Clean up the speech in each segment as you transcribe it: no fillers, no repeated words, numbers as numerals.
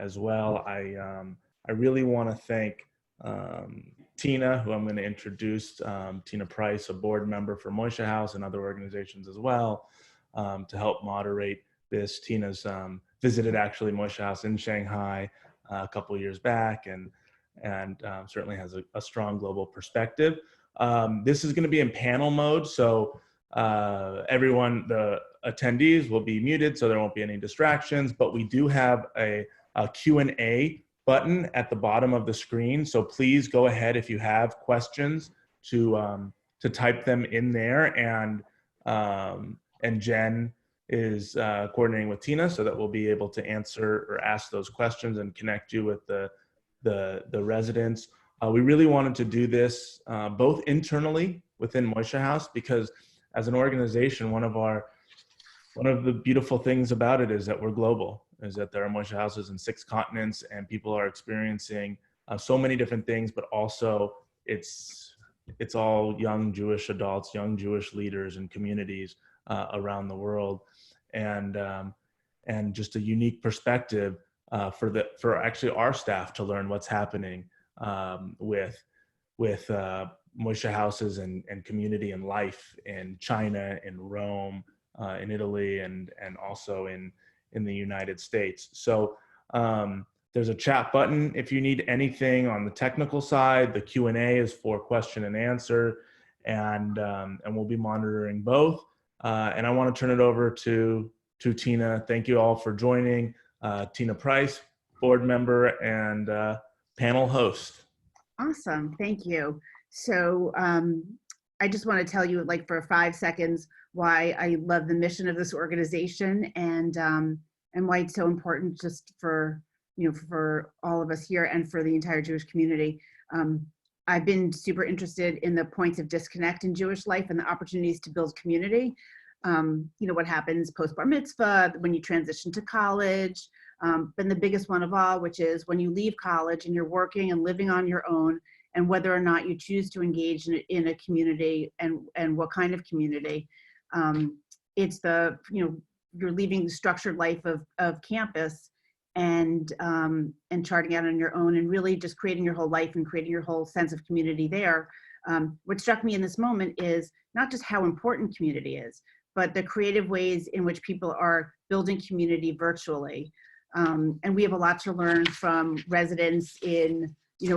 as well. I really want to thank Tina, who I'm going to introduce, Tina Price, a board member for Moishe House and other organizations as well, to help moderate this. Tina's visited actually Moishe House in Shanghai a couple years back, and certainly has a strong global perspective. This is going to be in panel mode, so everyone, the attendees will be muted, so there won't be any distractions, but we do have a Q&A button at the bottom of the screen, so please go ahead if you have questions to type them in there, and Jen is coordinating with Tina so that we'll be able to answer or ask those questions and connect you with the residents. We really wanted to do this both internally within Moishe House, because as an organization, one of the beautiful things about it is that we're global, is that there are Moishe Houses in 6 continents, and people are experiencing so many different things, but also it's all young Jewish adults, young Jewish leaders and communities around the world, and just a unique perspective for actually our staff to learn what's happening with Moishe Houses and community and life in China, in Rome, in Italy, and also in the United States. So there's a chat button if you need anything on the technical side. The Q&A is for question and answer, and we'll be monitoring both. And I want to turn it over to Tina. Thank you all for joining. Tina Price, board member and panel host. Awesome, thank you. So I just want to tell you, like, for 5 seconds, why I love the mission of this organization, and why it's so important just for, for all of us here and for the entire Jewish community. I've been super interested in the points of disconnect in Jewish life and the opportunities to build community. What happens post bar mitzvah, when you transition to college, but the biggest one of all, which is when you leave college and you're working and living on your own, and whether or not you choose to engage in a community, and what kind of community. It's you're leaving the structured life of campus and charting out on your own, and really just creating your whole life and creating your whole sense of community there. What struck me in this moment is not just how important community is, but the creative ways in which people are building community virtually. And we have a lot to learn from residents in,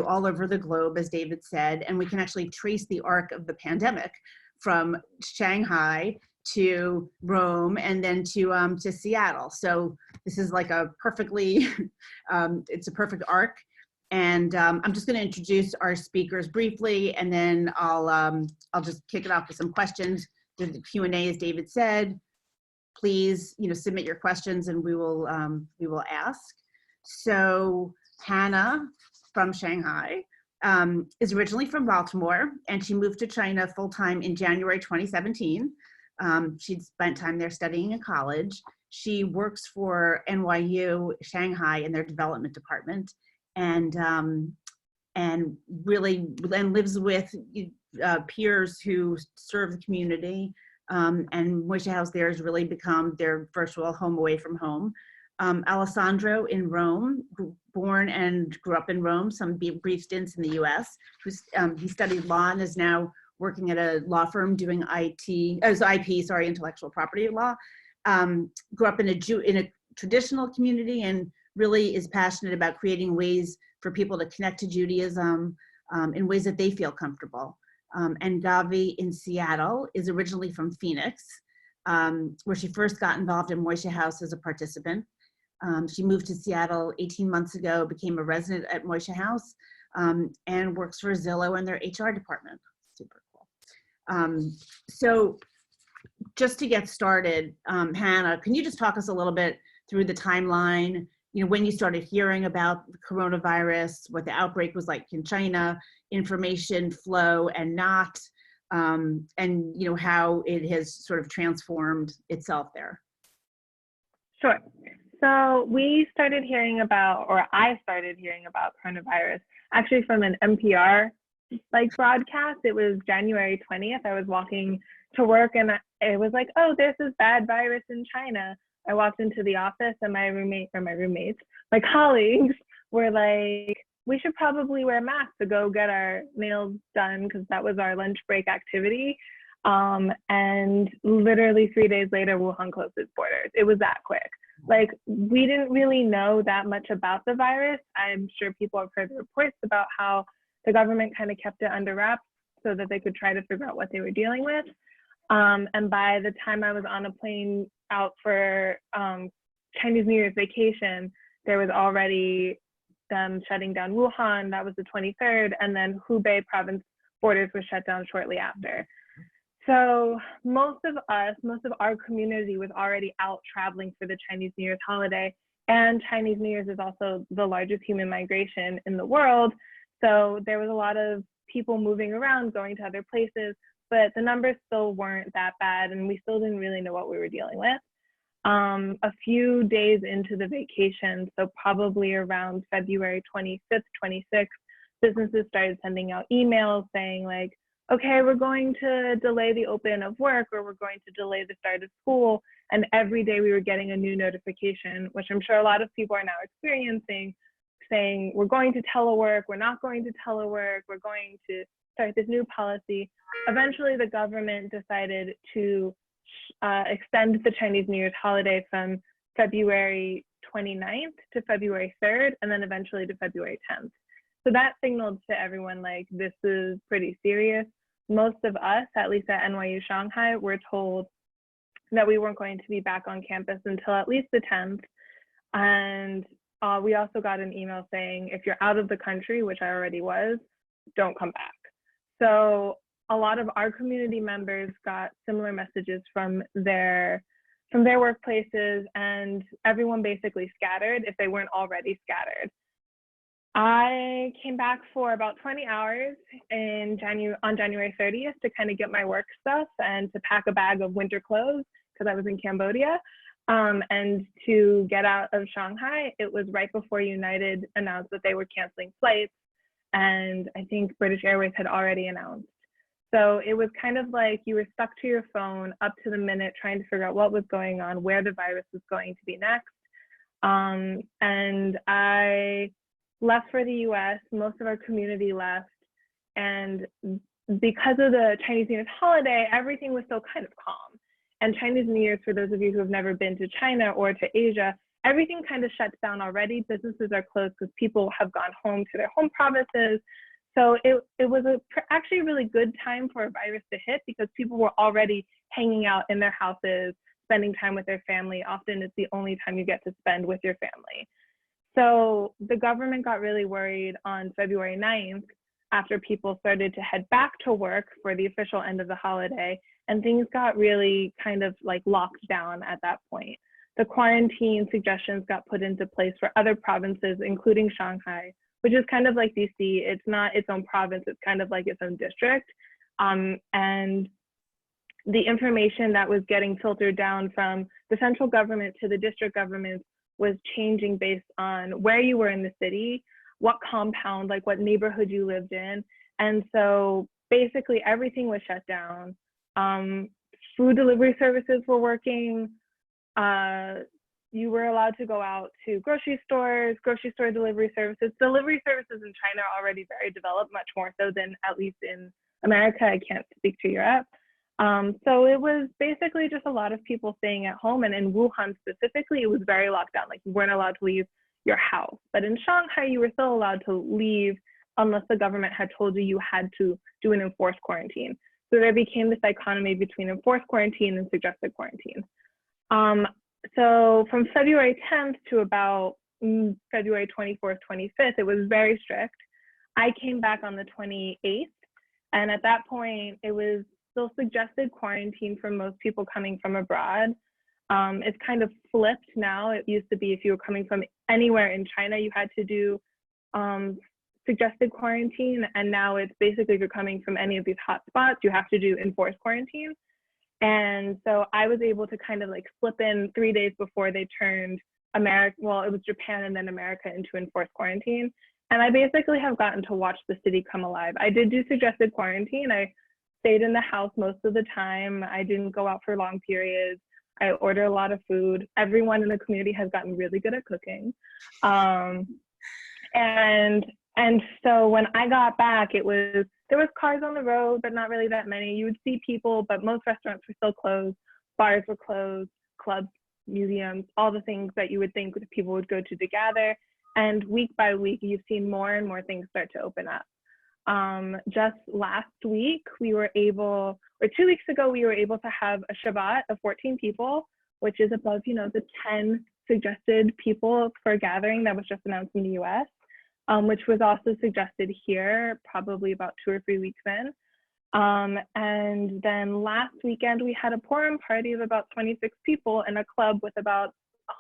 all over the globe, as David said, and we can actually trace the arc of the pandemic from Shanghai to Rome and then to Seattle. So this is like a perfectly, it's a perfect arc. And I'm just going to introduce our speakers briefly, and then I'll just kick it off with some questions. The Q&A, as David said, please, submit your questions and we will ask. So Hannah from Shanghai is originally from Baltimore, and she moved to China full-time in January 2017. She'd spent time there studying in college. She works for NYU Shanghai in their development department, and really lives with peers who serve the community. And Moishe House there has really become their virtual home away from home. Alessandro in Rome, born and grew up in Rome, some brief stints in the US. He studied law and is now working at a law firm doing intellectual property law. Grew up in a traditional community, and really is passionate about creating ways for people to connect to Judaism in ways that they feel comfortable. And Gavi in Seattle is originally from Phoenix, where she first got involved in Moishe House as a participant. She moved to Seattle 18 months ago, became a resident at Moishe House, and works for Zillow in their HR department. Super cool. So just to get started, Hannah, can you just talk us a little bit through the timeline, when you started hearing about the coronavirus, what the outbreak was like in China, information flow and not, and how it has sort of transformed itself there? Sure. So we started hearing about, or I started hearing about coronavirus actually from an NPR broadcast. It was January 20th. I was walking to work and it was like, oh, there's this bad virus in China. I walked into the office and my colleagues were like, we should probably wear masks to go get our nails done because that was our lunch break activity. And literally 3 days later, Wuhan closed its borders. It was that quick. Like, we didn't really know that much about the virus. I'm sure people have heard reports about how the government kind of kept it under wraps so that they could try to figure out what they were dealing with. And by the time I was on a plane out for Chinese New Year's vacation, there was already them shutting down Wuhan. That was the 23rd. And then Hubei province borders were shut down shortly after. So most of our community was already out traveling for the Chinese New Year's holiday. And Chinese New Year's is also the largest human migration in the world. So there was a lot of people moving around, going to other places, but the numbers still weren't that bad. And we still didn't really know what we were dealing with. A few days into the vacation, so probably around February 25th, 26th, businesses started sending out emails saying like, okay, we're going to delay the open of work, or we're going to delay the start of school. And every day we were getting a new notification, which I'm sure a lot of people are now experiencing, saying we're going to telework, we're not going to telework, we're going to start this new policy. Eventually the government decided to extend the Chinese New Year's holiday from February 29th to February 3rd, and then eventually to February 10th. So that signaled to everyone like, this is pretty serious. Most of us, at least at NYU Shanghai, were told that we weren't going to be back on campus until at least the 10th. And we also got an email saying, if you're out of the country, which I already was, don't come back. So a lot of our community members got similar messages from their workplaces, and everyone basically scattered if they weren't already scattered. I came back for about 20 hours on January 30th to kind of get my work stuff and to pack a bag of winter clothes because I was in Cambodia. And to get out of Shanghai, it was right before United announced that they were canceling flights. And I think British Airways had already announced. So it was kind of like you were stuck to your phone up to the minute trying to figure out what was going on, where the virus was going to be next. And I left for the US, most of our community left. And because of the Chinese New Year's holiday, everything was still kind of calm. And Chinese New Year's, for those of you who have never been to China or to Asia, everything kind of shuts down already. Businesses are closed because people have gone home to their home provinces. So it was actually a really good time for a virus to hit because people were already hanging out in their houses, spending time with their family. Often it's the only time you get to spend with your family. So the government got really worried on February 9th after people started to head back to work for the official end of the holiday, and things got really kind of like locked down at that point. The quarantine suggestions got put into place for other provinces, including Shanghai, which is kind of like DC. It's not its own province, it's kind of like its own district. And the information that was getting filtered down from the central government to the district governments was changing based on where you were in the city, what compound, like what neighborhood you lived in. And so basically everything was shut down. Food delivery services were working. You were allowed to go out to grocery stores, grocery store delivery services. Delivery services in China are already very developed, much more so than at least in America. I can't speak to Europe. So it was basically just a lot of people staying at home. And in Wuhan specifically, it was very locked down. Like you weren't allowed to leave your house. But in Shanghai, you were still allowed to leave unless the government had told you had to do an enforced quarantine. So there became this dichotomy between enforced quarantine and suggested quarantine. So from February 10th to about February 24th, 25th, it was very strict. I came back on the 28th. And at that point, it was still suggested quarantine for most people coming from abroad. It's kind of flipped now. It used to be if you were coming from anywhere in China, you had to do suggested quarantine. And now it's basically if you're coming from any of these hot spots, you have to do enforced quarantine. And so I was able to kind of like slip in 3 days before they turned America, well, it was Japan and then America into enforced quarantine. And I basically have gotten to watch the city come alive. I did do suggested quarantine. I stayed in the house most of the time. I didn't go out for long periods. I order a lot of food. Everyone in the community has gotten really good at cooking. And so when I got back, there was cars on the road, but not really that many. You would see people, but most restaurants were still closed. Bars were closed, clubs, museums, all the things that you would think people would go to gather. And week by week, you've seen more and more things start to open up. Just last week, or 2 weeks ago, we were able to have a Shabbat of 14 people, which is above, the 10 suggested people for a gathering that was just announced in the US, which was also suggested here probably about 2 or 3 weeks in. And then last weekend, we had a Purim party of about 26 people in a club with about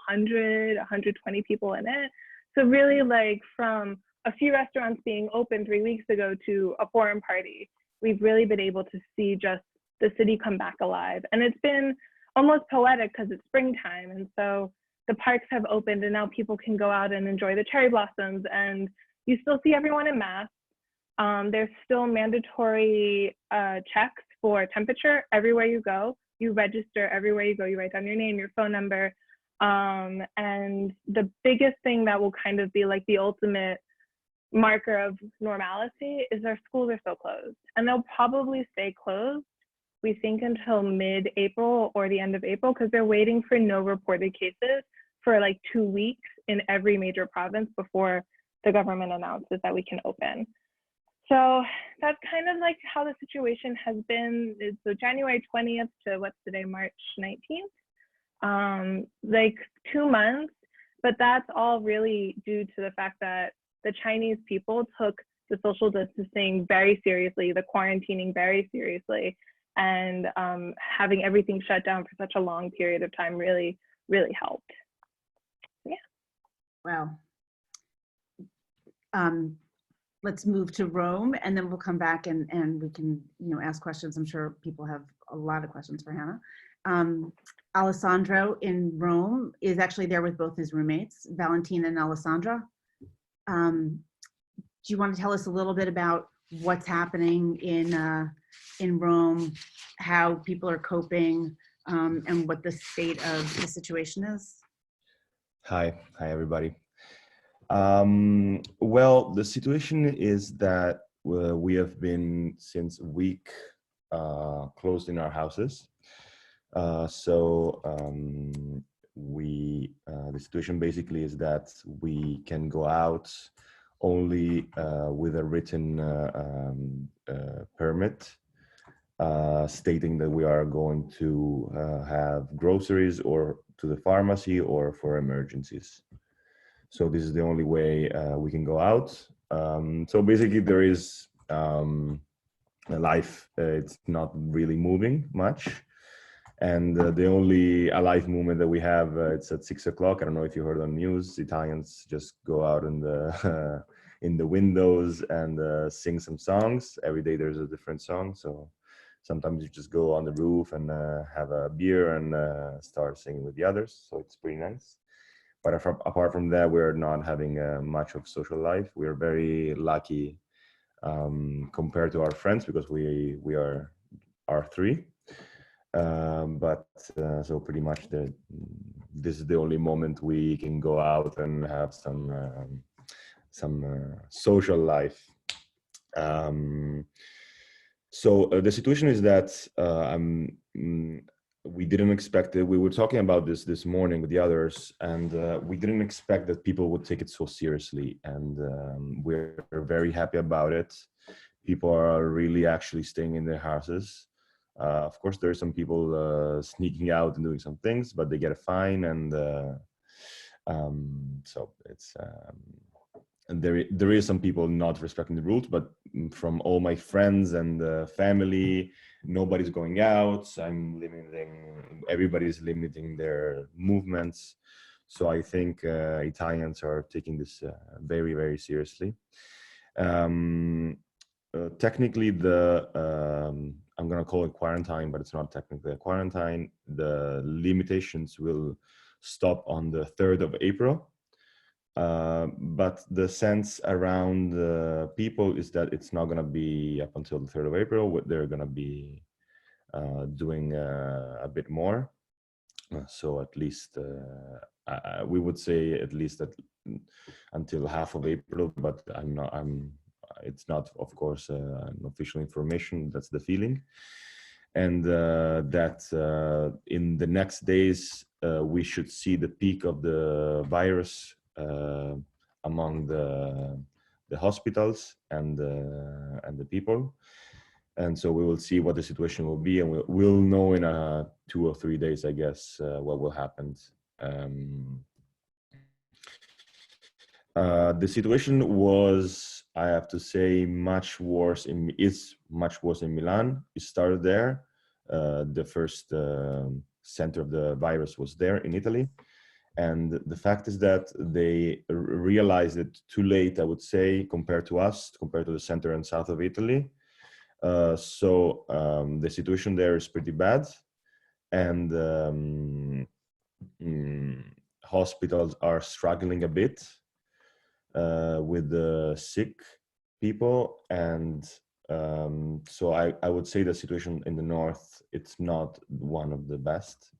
100, 120 people in it. So really, like, from a few restaurants being open 3 weeks ago to a Purim party, we've really been able to see just the city come back alive. And it's been almost poetic because it's springtime. And so the parks have opened and now people can go out and enjoy the cherry blossoms, and you still see everyone in masks. There's still mandatory checks for temperature everywhere you go. You register everywhere you go. You write down your name, your phone number. And the biggest thing that will kind of be like the ultimate marker of normalcy is our schools are still closed, and they'll probably stay closed, we think, until mid-April or the end of April, because they're waiting for no reported cases for like 2 weeks in every major province before the government announces that we can open. So that's kind of like how the situation has been. So January 20th to what's today, March 19th, like 2 months, but that's all really due to the fact that the Chinese people took the social distancing very seriously, the quarantining very seriously, and having everything shut down for such a long period of time really, really helped. Yeah. Wow. Let's move to Rome, and then we'll come back and we can, ask questions. I'm sure people have a lot of questions for Hannah. Alessandro in Rome is actually there with both his roommates, Valentina and Alessandra. Do you want to tell us a little bit about what's happening in Rome, how people are coping, and what the state of the situation is? Hi everybody. Well, the situation is that we have been since a week closed in our houses. The situation basically is that we can go out only with a written permit stating that we are going to have groceries or to the pharmacy or for emergencies. So this is the only way we can go out. So basically there is a life, it's not really moving much. And the only alive movement that we have, it's at 6 o'clock. I don't know if you heard on news, Italians just go out in the in the windows and sing some songs. Every day there's a different song. So sometimes you just go on the roof and have a beer and start singing with the others. So it's pretty nice. But apart from that, we're not having much of social life. We're very lucky compared to our friends because we are three. So pretty much this is the only moment we can go out and have some social life. The situation is that we didn't expect it. We were talking about this morning with the others, and we didn't expect that people would take it so seriously. And we're very happy about it. People are really actually staying in their houses. Of course, there are some people sneaking out and doing some things, but they get a fine, and so it's. And there is some people not respecting the rules, but from all my friends and family, nobody's going out. Everybody's limiting their movements. So I think Italians are taking this very, very seriously. Technically, I'm going to call it quarantine, but it's not technically a quarantine. The limitations will stop on the 3rd of April. But the sense around people is that it's not going to be up until the 3rd of April. They're going to be doing a bit more. So at least we would say at least until half of April, but it's not, of course, an official information. That's the feeling. And that in the next days, we should see the peak of the virus among the hospitals and the people. And so we will see what the situation will be, and we'll know in 2 or 3 days, I guess, what will happen. The situation was, I have to say, much worse. It's much worse in Milan. It started there. The first center of the virus was there in Italy. And the fact is that they realized it too late, I would say, compared to us, compared to the center and south of Italy. So the situation there is pretty bad. And hospitals are struggling a bit with the sick people. And so I would say the situation in the north, it's not one of the best.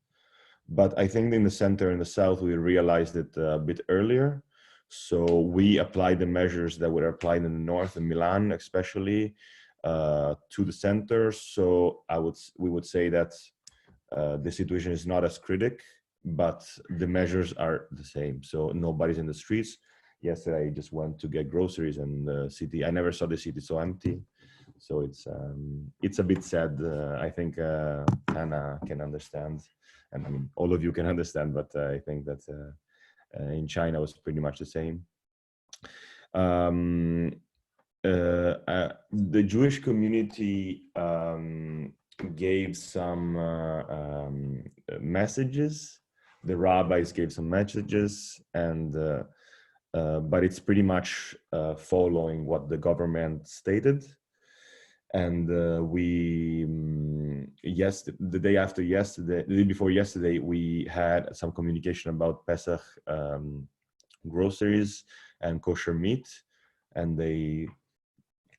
But I think in the center and the south, we realized it a bit earlier. So we applied the measures that were applied in the north, in Milan especially, to the center. So we would say that the situation is not as critic, but the measures are the same. So nobody's in the streets. Yesterday I just went to get groceries, and the city, I never saw the city so empty. So it's a bit sad. I think Hannah can understand, and I mean all of you can understand, but I think that in China was pretty much the same. The Jewish community gave some messages. The rabbis gave some messages, and but it's pretty much following what the government stated. And the day after yesterday, the day before yesterday, we had some communication about Pesach groceries and kosher meat, and they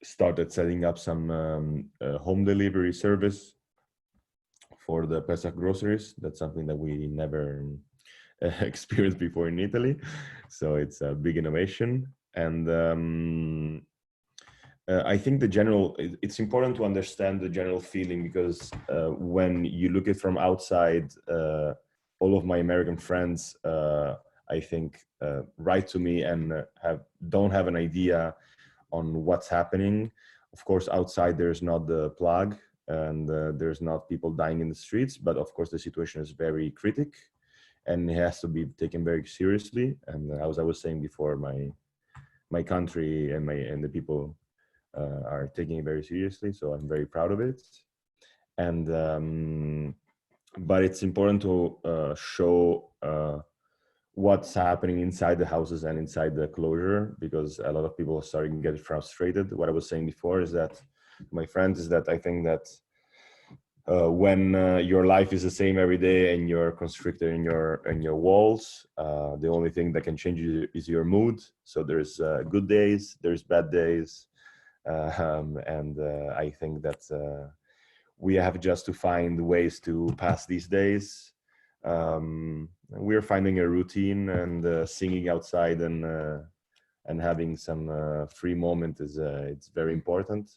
started setting up some home delivery service for the Pesach groceries. That's something that we never experienced before in Italy. So it's a big innovation. And I think it's important to understand the general feeling, because when you look at it from outside, all of my American friends, I think, write to me and don't have an idea on what's happening. Of course, outside there's not the plague, and there's not people dying in the streets, but of course the situation is very critic, and it has to be taken very seriously. And as I was saying before, my country and the people are taking it very seriously, so I'm very proud of it. And but it's important to show what's happening inside the houses and inside the closure, because a lot of people are starting to get frustrated. What I was saying before is that, my friends, is that I think that when your life is the same every day and you're constricted in your walls, the only thing that can change you is your mood. So there's good days, there's bad days, and I think that we have just to find ways to pass these days. We're finding a routine, and singing outside and having some free moment is it's very important.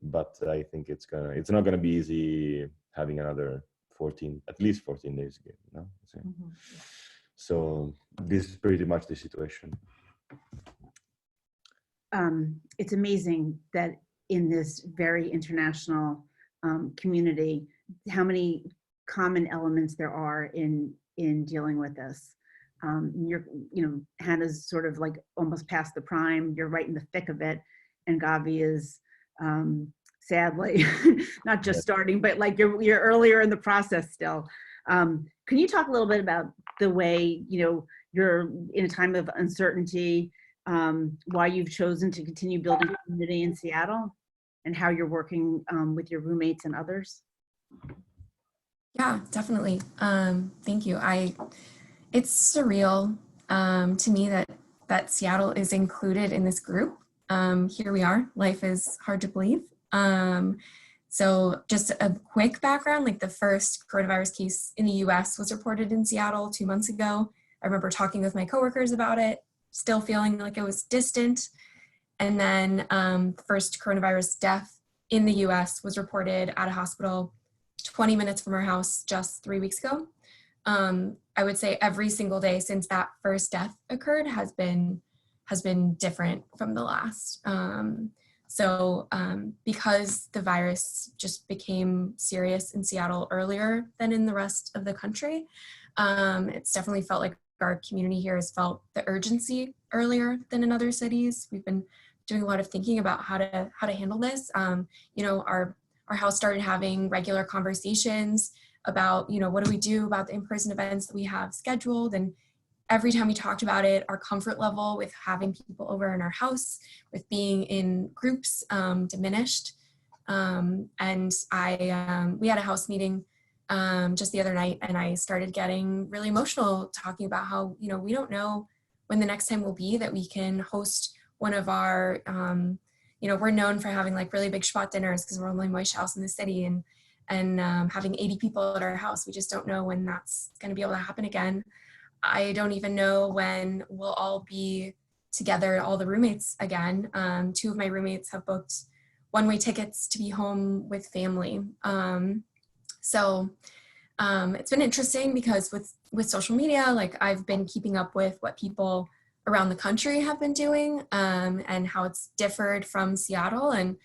But I think it's not gonna be easy having another at least 14 days again. No? Mm-hmm. So this is pretty much the situation. It's amazing that in this very international community, how many common elements there are in dealing with this. Hannah's sort of like almost past the prime. You're right in the thick of it, and Gavi is sadly not just starting, but like you're earlier in the process still. Can you talk a little bit about the way you're in a time of uncertainty, why you've chosen to continue building community in Seattle, and how you're working with your roommates and others? Yeah, definitely. Thank you. It's surreal to me that Seattle is included in this group. Here we are. Life is hard to believe. So just a quick background, like the first coronavirus case in the US was reported in Seattle 2 months ago. I remember talking with my coworkers about it, still feeling like it was distant. And then first coronavirus death in the US was reported at a hospital 20 minutes from our house just 3 weeks ago. I would say every single day since that first death occurred has been different from the last. Because the virus just became serious in Seattle earlier than in the rest of the country, it's definitely felt like our community here has felt the urgency earlier than in other cities. We've been doing a lot of thinking about how to handle this. Our house started having regular conversations about, what do we do about the in-person events that we have scheduled, and every time we talked about it, our comfort level with having people over in our house, with being in groups, diminished. We had a house meeting just the other night, and I started getting really emotional talking about how, we don't know when the next time will be that we can host one of our, we're known for having like really big schwa dinners because we're only Moishe house in the city, and having 80 people at our house. We just don't know when that's going to be able to happen again. I don't even know when we'll all be together, all the roommates again. 2 of my roommates have booked one-way tickets to be home with family. It's been interesting because with social media, like I've been keeping up with what people around the country have been doing and how it's differed from Seattle. And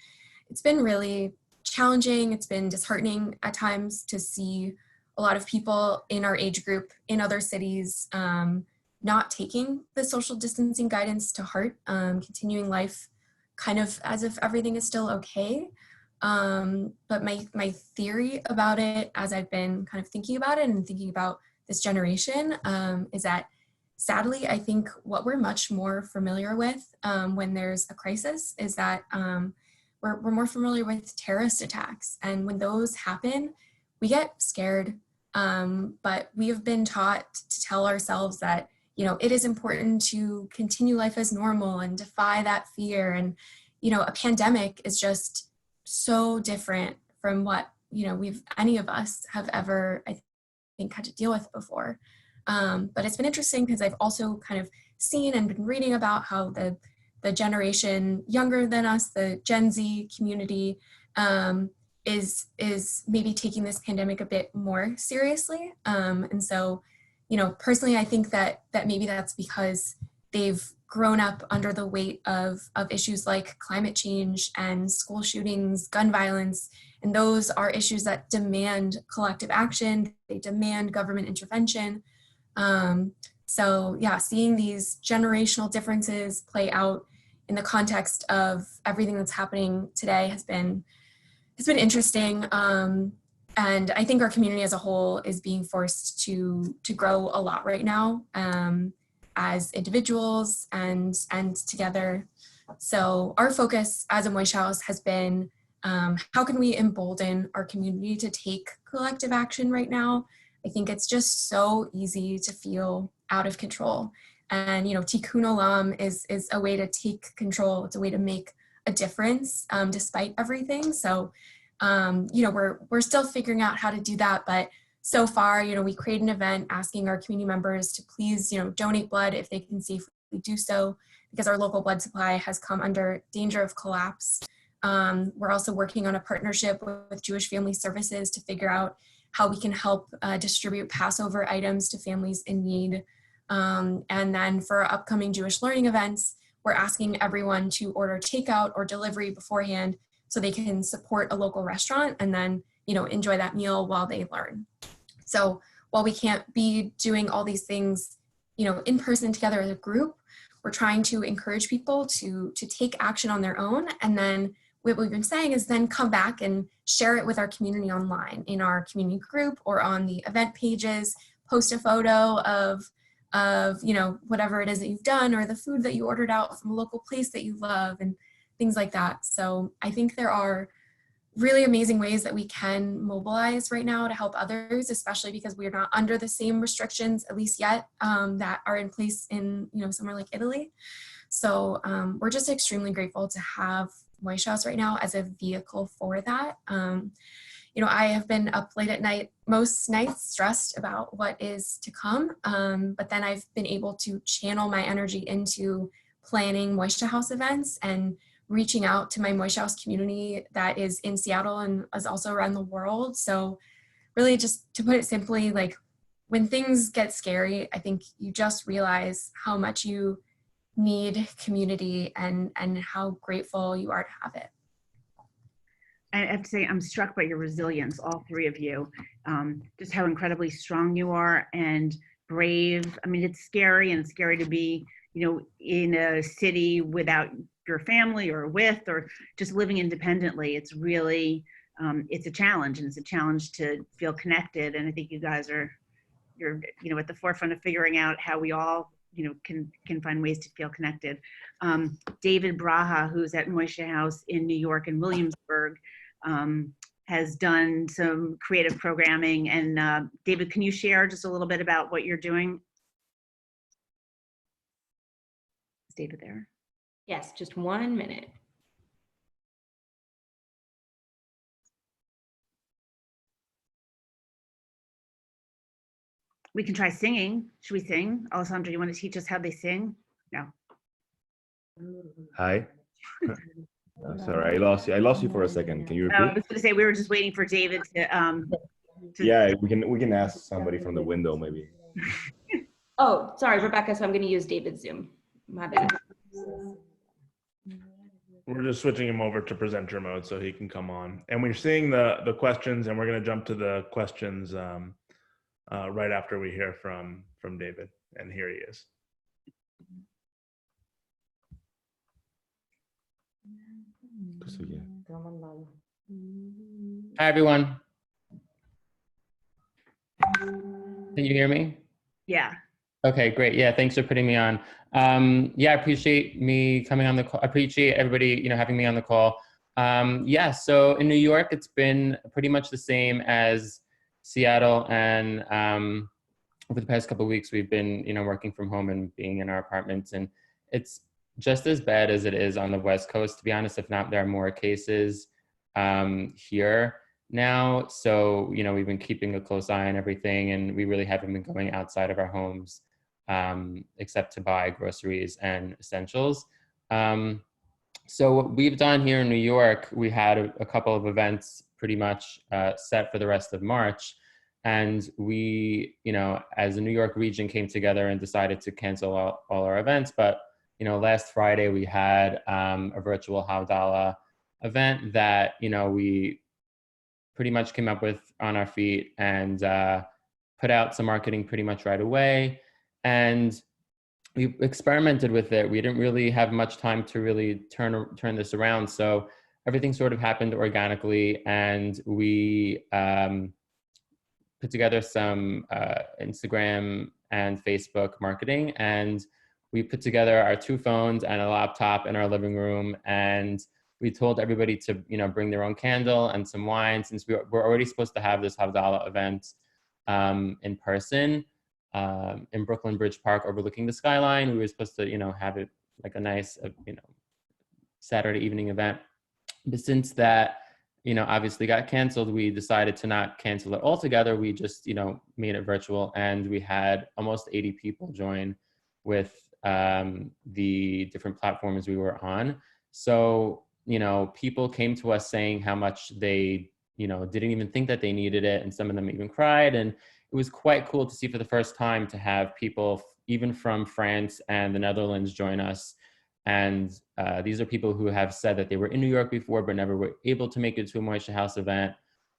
it's been really challenging. It's been disheartening at times to see a lot of people in our age group in other cities not taking the social distancing guidance to heart, continuing life kind of as if everything is still okay. But my theory about it, as I've been kind of thinking about it and thinking about this generation, is that sadly, I think what we're much more familiar with when there's a crisis is that we're more familiar with terrorist attacks. And when those happen, we get scared. But we have been taught to tell ourselves that, it is important to continue life as normal and defy that fear. And, a pandemic is just so different from what, any of us have ever, I think, had to deal with before. But it's been interesting because I've also kind of seen and been reading about how the generation younger than us, the Gen Z community, is maybe taking this pandemic a bit more seriously. And so, personally, I think that maybe that's because they've grown up under the weight of issues like climate change and school shootings, gun violence, and those are issues that demand collective action. They demand government intervention. Seeing these generational differences play out in the context of everything that's happening today has been interesting. And I think our community as a whole is being forced to grow a lot right now as individuals and together. So our focus as a Moishe House has been how can we embolden our community to take collective action right now? I think it's just so easy to feel out of control. And, tikkun olam is a way to take control. It's a way to make a difference despite everything. So, we're still figuring out how to do that. But so far, we create an event asking our community members to please, donate blood if they can safely do so, because our local blood supply has come under danger of collapse. We're also working on a partnership with Jewish Family Services to figure out how we can help distribute Passover items to families in need. And then for our upcoming Jewish learning events, we're asking everyone to order takeout or delivery beforehand so they can support a local restaurant and then, enjoy that meal while they learn. So while we can't be doing all these things, in person together as a group, we're trying to encourage people to take action on their own. And then what we've been saying is then come back and share it with our community online in our community group or on the event pages, post a photo of whatever it is that you've done or the food that you ordered out from a local place that you love and things like that. So I think there are really amazing ways that we can mobilize right now to help others, especially because we're not under the same restrictions, at least yet, that are in place in, somewhere like Italy. So we're just extremely grateful to have Moishe House right now as a vehicle for that. You know, I have been up late at night, most nights, stressed about what is to come. But then I've been able to channel my energy into planning Moishe House events and reaching out to my Moishe House community that is in Seattle and is also around the world. So really, just to put it simply, like when things get scary, I think you just realize how much you need community and how grateful you are to have it. I have to say, I'm struck by your resilience, all three of you. Just how incredibly strong you are and brave. I mean, it's scary, and it's scary to be, you know, in a city without your family or with, or just living independently. It's really, it's a challenge, and it's a challenge to feel connected. And I think you guys are, you're, you know, at the forefront of figuring out how we all, you know, can find ways to feel connected. David Braha, who's at Moishe House in New York and Williamsburg, has done some creative programming. And David, can you share just a little bit about what you're doing? Is David there? Yes, just 1 minute. We can try singing. Should we sing? Alessandro, you want to teach us how they sing? No. Hi. Sorry, I lost you for a second. Can you repeat? I was going to say we were just waiting for David to Yeah, we can ask somebody from the window maybe. Oh, sorry, Rebecca. So I'm going to use David's Zoom. My bad. We're just switching him over to presenter mode so he can come on. And we're seeing the questions, and we're going to jump to the questions right after we hear from David. And here he is. Hi, everyone. Can you hear me? yeah. Okay, great. Yeah, thanks for putting me on. Yeah, I appreciate me coming on the call. I appreciate everybody, you know, having me on the call. Yeah, so in New York, it's been pretty much the same as Seattle, and over the past couple of weeks, we've been, you know, working from home and being in our apartments, and it's just as bad as it is on the West Coast, to be honest. If not, there are more cases here now. So, you know, we've been keeping a close eye on everything, and we really haven't been going outside of our homes except to buy groceries and essentials. So what we've done here in New York, we had a couple of events pretty much set for the rest of March. And we, you know, as a New York region, came together and decided to cancel all our events. But, you know, last Friday we had a virtual Havdalah event that, you know, we pretty much came up with on our feet and put out some marketing pretty much right away. And we experimented with it. We didn't really have much time to really turn this around. So everything sort of happened organically, and we put together some Instagram and Facebook marketing, and we put together our 2 phones and a laptop in our living room, and we told everybody to, you know, bring their own candle and some wine, since we're already supposed to have this Havdalah event in person in Brooklyn Bridge Park overlooking the skyline. We were supposed to, you know, have it like a nice, you know, Saturday evening event. But since that, you know, obviously got canceled, we decided to not cancel it altogether. We just, you know, made it virtual, and we had almost 80 people join with the different platforms we were on. So, you know, people came to us saying how much they, you know, didn't even think that they needed it. And some of them even cried. And it was quite cool to see for the first time to have people even from France and the Netherlands join us. And these are people who have said that they were in New York before, but never were able to make it to a Moishe House event,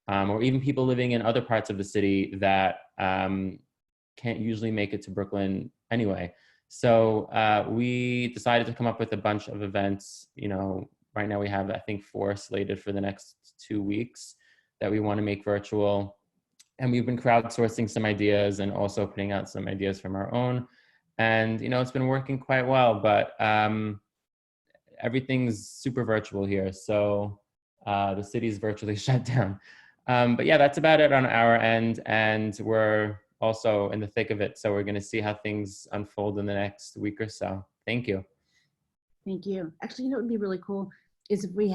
or even people living in other parts of the city that can't usually make it to Brooklyn anyway. So we decided to come up with a bunch of events. You know, right now we have, I think, 4 slated for the next 2 weeks that we want to make virtual. And we've been crowdsourcing some ideas and also putting out some ideas from our own. And, you know, it's been working quite well, but everything's super virtual here. So the city's virtually shut down. But yeah, that's about it on our end. And we're also in the thick of it. So we're going to see how things unfold in the next week or so. Thank you. Thank you. Actually, you know, it would be really cool is if we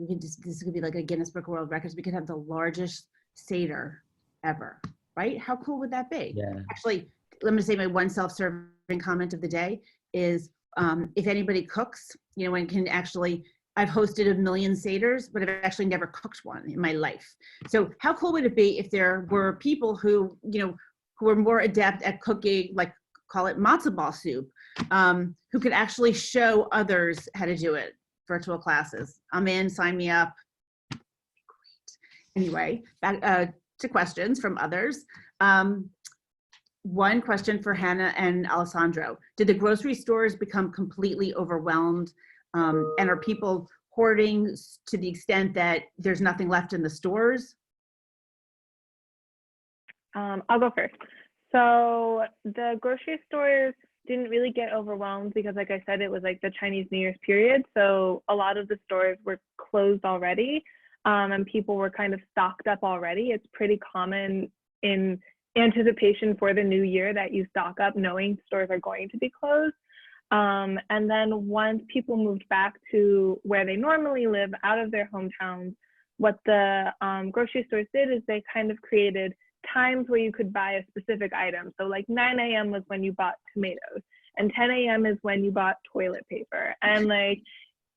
could just, this could be like a Guinness Book of World Records, we could have the largest Seder ever, right? How cool would that be? Yeah. Actually, let me say my one self-serving comment of the day is if anybody cooks, you know, and can actually, I've hosted a million Seders, but I've actually never cooked one in my life. So how cool would it be if there were people who, you know, who are more adept at cooking, like call it matzo ball soup, who could actually show others how to do it, virtual classes. I'm in, sign me up. Great. Anyway, back to questions from others. One question for Hannah and Alessandro. Did the grocery stores become completely overwhelmed? And are people hoarding to the extent that there's nothing left in the stores? I'll go first. So the grocery stores didn't really get overwhelmed because, like I said, it was like the Chinese New Year's period. So a lot of the stores were closed already, and people were kind of stocked up already. It's pretty common in anticipation for the new year that you stock up knowing stores are going to be closed. And then once people moved back to where they normally live out of their hometowns, what the grocery stores did is they kind of created times where you could buy a specific item. So like 9 a.m. was when you bought tomatoes, and 10 a.m. is when you bought toilet paper. And like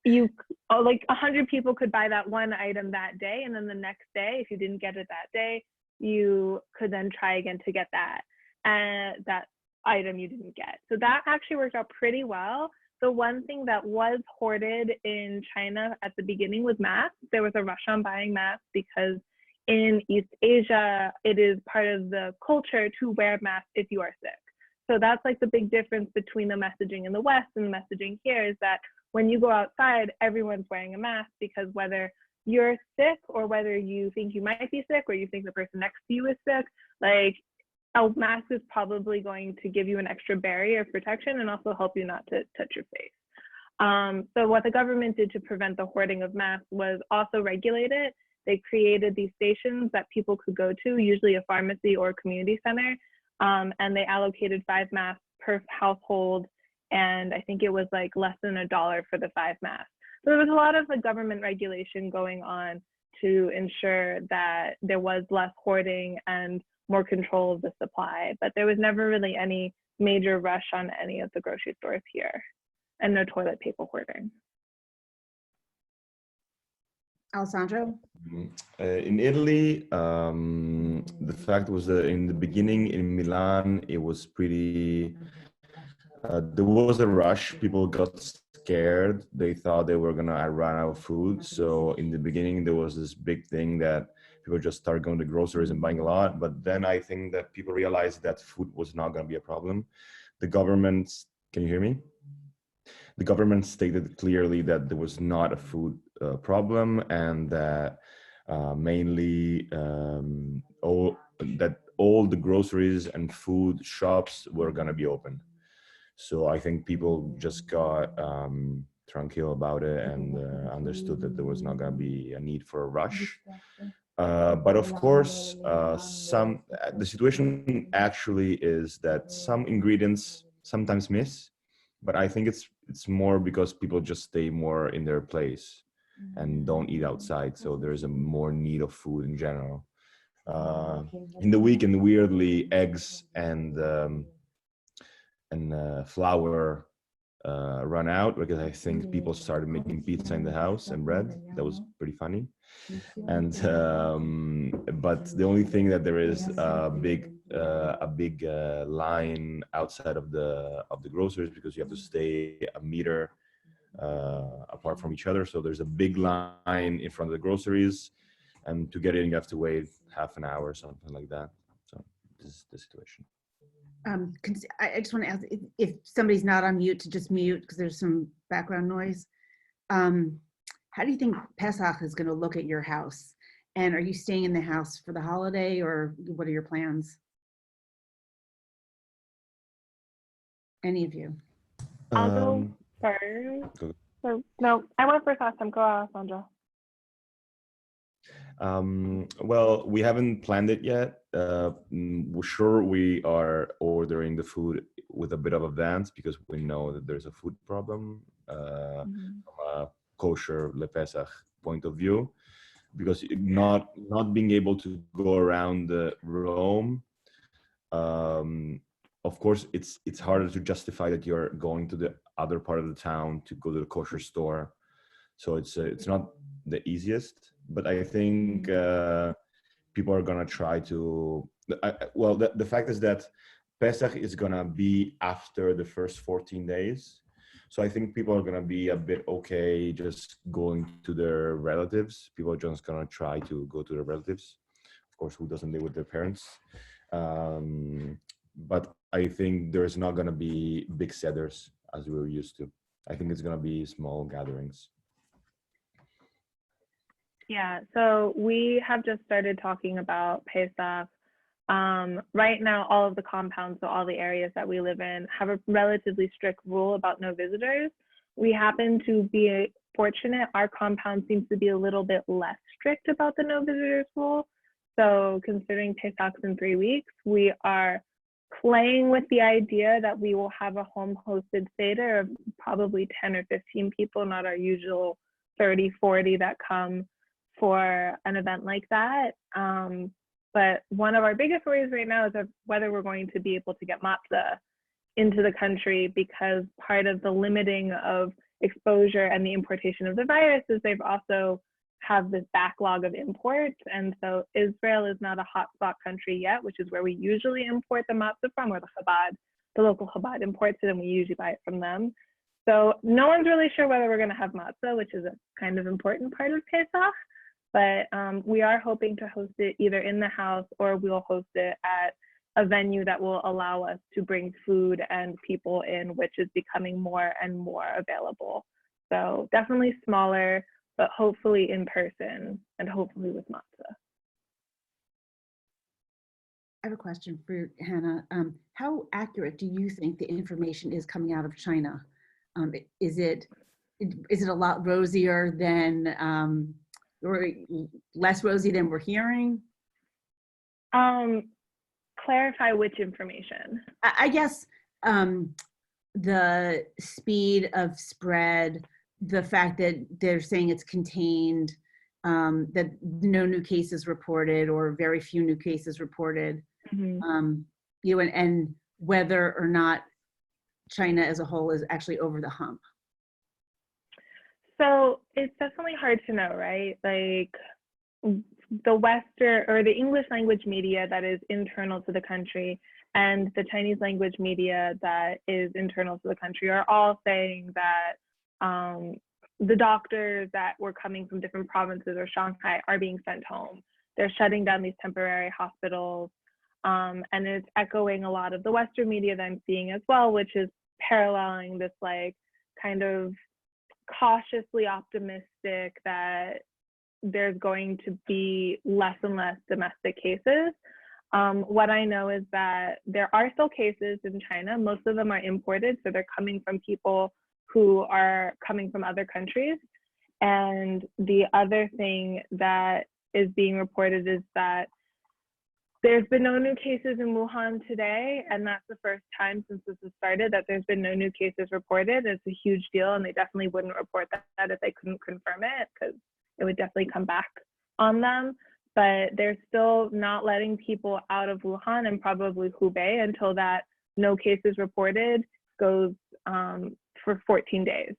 you, like 100 people could buy that one item that day, and then the next day, if you didn't get it that day, you could then try again to get that and that item you didn't get. So that actually worked out pretty well. The one thing that was hoarded in China at the beginning was masks. There was a rush on buying masks because in East Asia, it is part of the culture to wear masks if you are sick. So that's like the big difference between the messaging in the West and the messaging here is that when you go outside, everyone's wearing a mask because whether you're sick or whether you think you might be sick or you think the person next to you is sick, like a mask is probably going to give you an extra barrier of protection and also help you not to touch your face. So what the government did to prevent the hoarding of masks was also regulate it. They created these stations that people could go to, usually a pharmacy or a community center, and they allocated 5 masks per household, and I think it was like less than $1 for the 5 masks. So there was a lot of the government regulation going on to ensure that there was less hoarding and more control of the supply, but there was never really any major rush on any of the grocery stores here, and no toilet paper hoarding. Alessandro? In Italy, the fact was that in the beginning in Milan, it was pretty, there was a rush. People got scared. They thought they were gonna run out of food. So in the beginning, there was this big thing that people just started going to groceries and buying a lot. But then I think that people realized that food was not gonna be a problem. The government, can you hear me? The government stated clearly that there was not a food problem, and that mainly all the groceries and food shops were going to be open. So I think people just got tranquil about it and understood that there was not going to be a need for a rush. But of course, the situation actually is that some ingredients sometimes miss, but I think it's more because people just stay more in their place and don't eat outside. So there's a more need of food in general. In the weekend, weirdly, eggs and flour run out because I think people started making pizza in the house and bread. That was pretty funny. And but the only thing that there is a big line outside of the groceries because you have to stay a meter apart from each other. So there's a big line in front of the groceries, and to get in you have to wait half an hour or something like that. So this is the situation. I just want to ask if somebody's not on mute to just mute because there's some background noise. How do you think Pesach is going to look at your house? And are you staying in the house for the holiday, or what are your plans? Any of you? I'll go first. No, I went first last time. Go, Alessandro. Well, we haven't planned it yet. We're sure we are ordering the food with a bit of advance because we know that there's a food problem from a kosher lepesach point of view, because not being able to go around Rome, of course, it's harder to justify that you're going to the other part of the town to go to the kosher store. So it's not the easiest, but I think people are gonna try to. Well, the fact is that Pesach is gonna be after the first 14 days. So I think people are gonna be a bit okay just going to their relatives. People are just gonna try to go to their relatives. Of course, who doesn't live with their parents? But I think there's not gonna be big seders as we were used to. I think it's gonna be small gatherings. Yeah, so we have just started talking about Pesach. Right now, all of the compounds, so all the areas that we live in, have a relatively strict rule about no visitors. We happen to be fortunate. Our compound seems to be a little bit less strict about the no visitors rule. So considering Pesach's in 3 weeks, we are playing with the idea that we will have a home hosted Seder of probably 10 or 15 people, not our usual 30, 40 that come for an event like that. But one of our biggest worries right now is whether we're going to be able to get matzah into the country, because part of the limiting of exposure and the importation of the virus is they've also have this backlog of imports. And so Israel is not a hotspot country yet, which is where we usually import the matzah from, or the local Chabad imports it and we usually buy it from them. So no one's really sure whether we're gonna have matzah, which is a kind of important part of Pesach. But we are hoping to host it either in the house, or we'll host it at a venue that will allow us to bring food and people in, which is becoming more and more available. So definitely smaller, but hopefully in person and hopefully with matzah. I have a question for Hannah. How accurate do you think the information is coming out of China? Is it a lot rosier than, or less rosy than we're hearing? Clarify which information. I guess the speed of spread, the fact that they're saying it's contained, that no new cases reported or very few new cases reported, you know, and whether or not China as a whole is actually over the hump. So it's definitely hard to know, right? Like the Western or the English language media that is internal to the country and the Chinese language media that is internal to the country are all saying that the doctors that were coming from different provinces or Shanghai are being sent home. They're shutting down these temporary hospitals. And it's echoing a lot of the Western media that I'm seeing as well, which is paralleling this like kind of cautiously optimistic that there's going to be less and less domestic cases. What I know is that there are still cases in China. Most of them are imported, so they're coming from people who are coming from other countries. And the other thing that is being reported is that there's been no new cases in Wuhan today, and that's the first time since this has started that there's been no new cases reported. It's a huge deal, and they definitely wouldn't report that if they couldn't confirm it, because it would definitely come back on them. But they're still not letting people out of Wuhan and probably Hubei until that no cases reported goes for 14 days.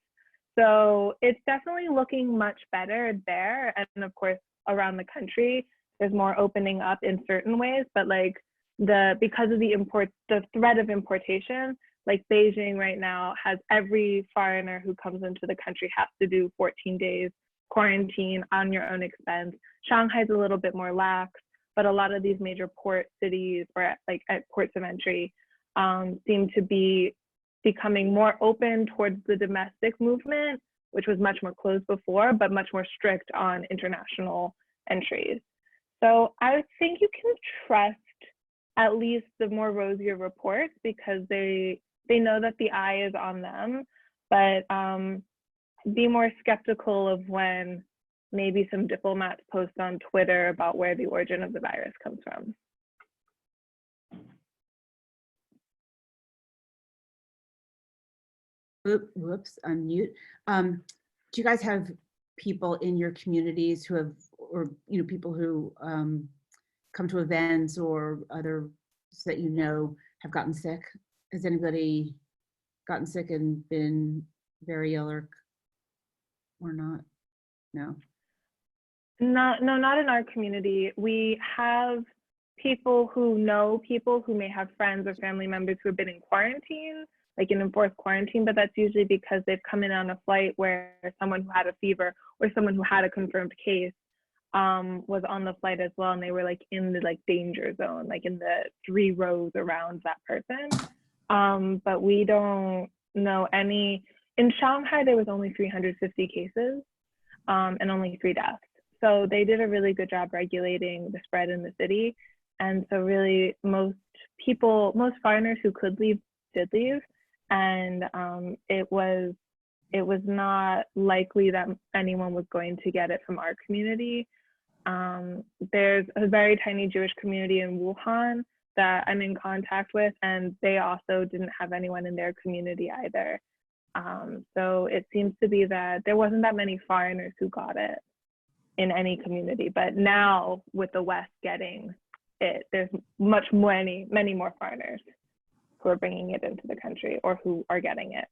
So it's definitely looking much better there. And of course, around the country, there's more opening up in certain ways, but like because of the threat of importation, like Beijing right now has every foreigner who comes into the country has to do 14 days quarantine on your own expense. Shanghai's a little bit more lax, but a lot of these major port cities or at ports of entry seem to be becoming more open towards the domestic movement, which was much more closed before, but much more strict on international entries. So I think you can trust at least the more rosier reports because they know that the eye is on them, but be more skeptical of when maybe some diplomats post on Twitter about where the origin of the virus comes from. Whoops, unmute. do you guys have people in your communities who have, or people who come to events or others that have gotten sick? Has anybody gotten sick and been very ill or not? No. Not in our community. We have people who know people who may have friends or family members who have been in quarantine, like in enforced quarantine, but that's usually because they've come in on a flight where someone who had a fever or someone who had a confirmed case was on the flight as well, and they were like in the danger zone, like in the 3 rows around that person. But we don't know any. In Shanghai, there was only 350 cases and only 3 deaths. So they did a really good job regulating the spread in the city. And so really most foreigners who could leave did leave. And it was not likely that anyone was going to get it from our community. There's a very tiny Jewish community in Wuhan that I'm in contact with, and they also didn't have anyone in their community either. So it seems to be that there wasn't that many foreigners who got it in any community, but now with the West getting it, there's many more foreigners who are bringing it into the country or who are getting it.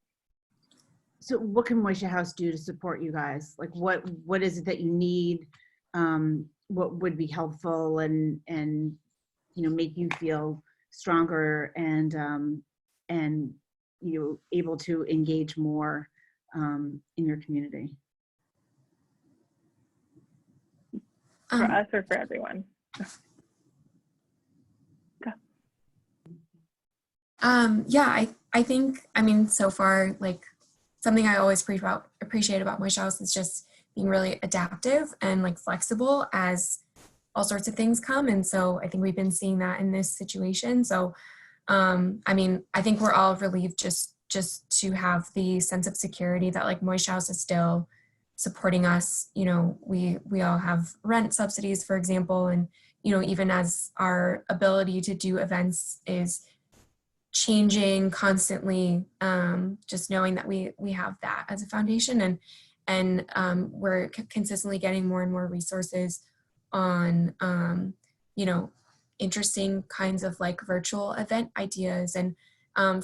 So what can Moishe House do to support you guys? Like what is it that you need? What would be helpful and make you feel stronger and able to engage more in your community? For us or for everyone? Yeah, I think, so far, something I always appreciate about Moishe House is just being really adaptive and flexible as all sorts of things come. And so I think we've been seeing that in this situation. So, I think we're all relieved just to have the sense of security that Moishe House is still supporting us. We all have rent subsidies, for example, and even as our ability to do events is changing constantly, just knowing that we have that as a foundation, and we're consistently getting more and more resources on interesting kinds of virtual event ideas. And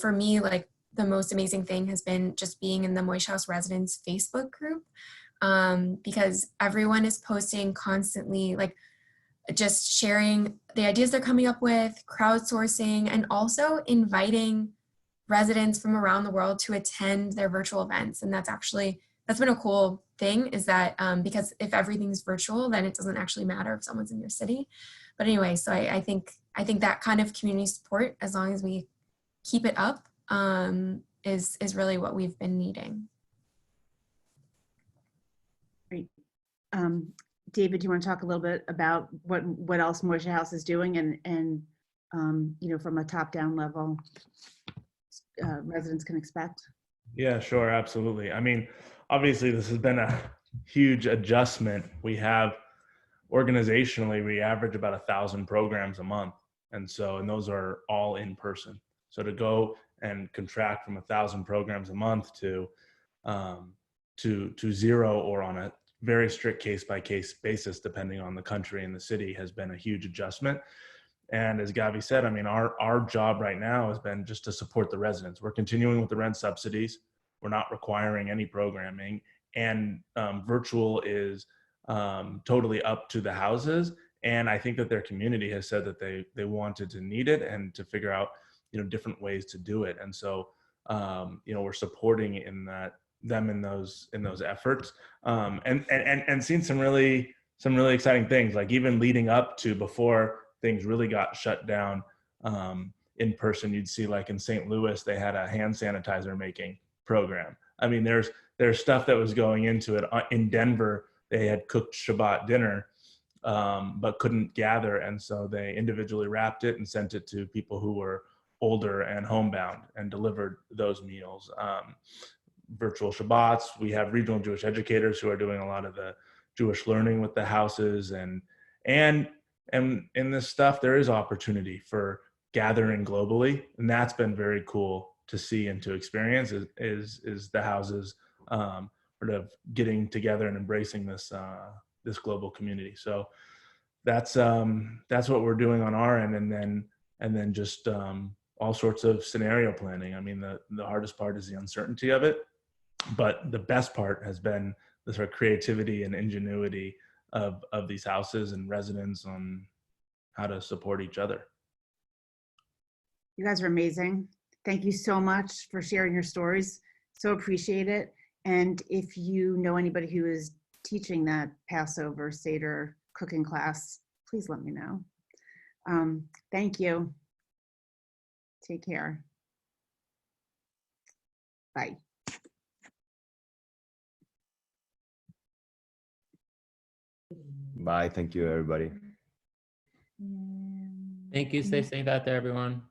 for me, the most amazing thing has been just being in the Moishe House Residents Facebook group, because everyone is posting constantly, just sharing the ideas they're coming up with, crowdsourcing, and also inviting residents from around the world to attend their virtual events. And that's been a cool thing, is that because if everything's virtual, then it doesn't actually matter if someone's in your city. But anyway, so I think that kind of community support, as long as we keep it up, is really what we've been needing. Great. David, do you want to talk a little bit about what else Moishe House is doing and from a top-down level, residents can expect? Yeah, sure, absolutely. Obviously this has been a huge adjustment. We have organizationally, we average about 1,000 programs a month. And those are all in person. So to go and contract from 1,000 programs a month to 0, or on a very strict case-by-case basis, depending on the country and the city, has been a huge adjustment. And as Gavi said, our job right now has been just to support the residents. We're continuing with the rent subsidies. We're not requiring any programming, and virtual is totally up to the houses. And I think that their community has said that they wanted to need it and to figure out different ways to do it. And so we're supporting them in those efforts, and seeing some really exciting things, even leading up to before things really got shut down in person. You'd see in St. Louis, they had a hand sanitizer making program. There's stuff that was going into it. In Denver, they had cooked Shabbat dinner, but couldn't gather. And so they individually wrapped it and sent it to people who were older and homebound and delivered those meals. Virtual Shabbats. We have regional Jewish educators who are doing a lot of the Jewish learning with the houses, and in this stuff, there is opportunity for gathering globally. And that's been very cool to see and to experience is the houses sort of getting together and embracing this this global community. So that's what we're doing on our end, and then just all sorts of scenario planning. I mean, the hardest part is the uncertainty of it, but the best part has been the sort of creativity and ingenuity of these houses and residents on how to support each other. You guys are amazing. Thank you so much for sharing your stories. So appreciate it. And if you know anybody who is teaching that Passover Seder cooking class, please let me know. Thank you. Take care. Bye. Bye. Thank you, everybody. Thank you. Stay safe out there, everyone.